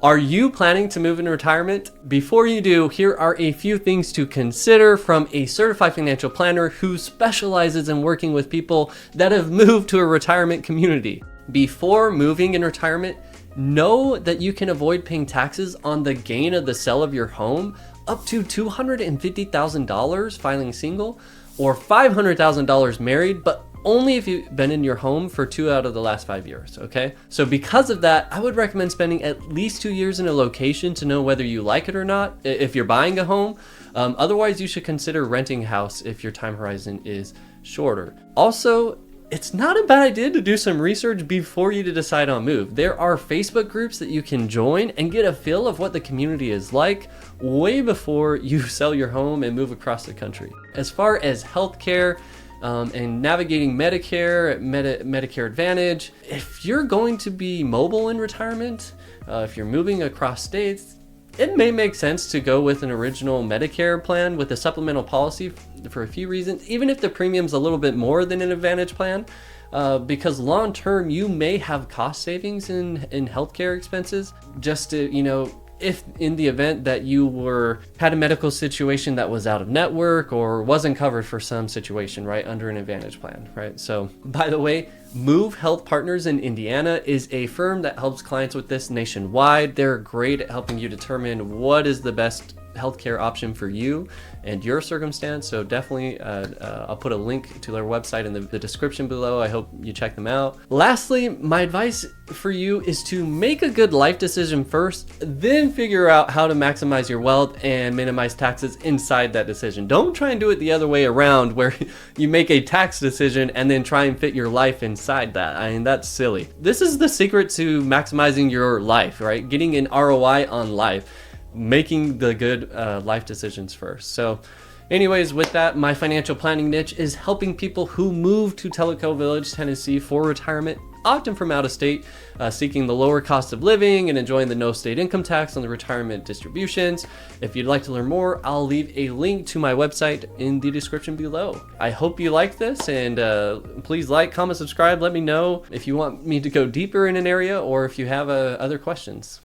Are you planning to move in retirement? Before you do, here are a few things to consider from a certified financial planner who specializes in working with people that have moved to a retirement community. Before moving in retirement, know that you can avoid paying taxes on the gain of the sale of your home up to $250,000 filing single, or $500,000 married, but only if you've been in your home for 2 out of the last 5 years, okay? So because of that, I would recommend spending at least 2 years in a location to know whether you like it or not, if you're buying a home. Otherwise, you should consider renting a house if your time horizon is shorter. Also, it's not a bad idea to do some research before you decide on move. There are Facebook groups that you can join and get a feel of what the community is like way before you sell your home and move across the country. As far as healthcare, and navigating Medicare, Medicare Advantage. If you're going to be mobile in retirement, if you're moving across states, it may make sense to go with an original Medicare plan with a supplemental policy for a few reasons, even if the premium's a little bit more than an Advantage plan, because long term you may have cost savings in healthcare expenses. Just to, if in the event that you had a medical situation that was out of network or wasn't covered for some situation, right, under an Advantage plan, right? So, by the way, Move Health Partners in Indiana is a firm that helps clients with this nationwide. They're great at helping you determine what is the best healthcare option for you and your circumstance. So definitely, I'll put a link to their website in the description below. I hope you check them out. Lastly, my advice for you is to make a good life decision first, then figure out how to maximize your wealth and minimize taxes inside that decision. Don't try and do it the other way around where you make a tax decision and then try and fit your life inside that. I mean, that's silly. This is the secret to maximizing your life, right? Getting an ROI on life. Making the good life decisions first. So anyways, with that, my financial planning niche is helping people who move to Tellico Village, Tennessee for retirement, often from out of state, seeking the lower cost of living and enjoying the no state income tax on the retirement distributions. If you'd like to learn more, I'll leave a link to my website in the description below. I hope you like this, and please like, comment, subscribe. Let me know if you want me to go deeper in an area or if you have other questions.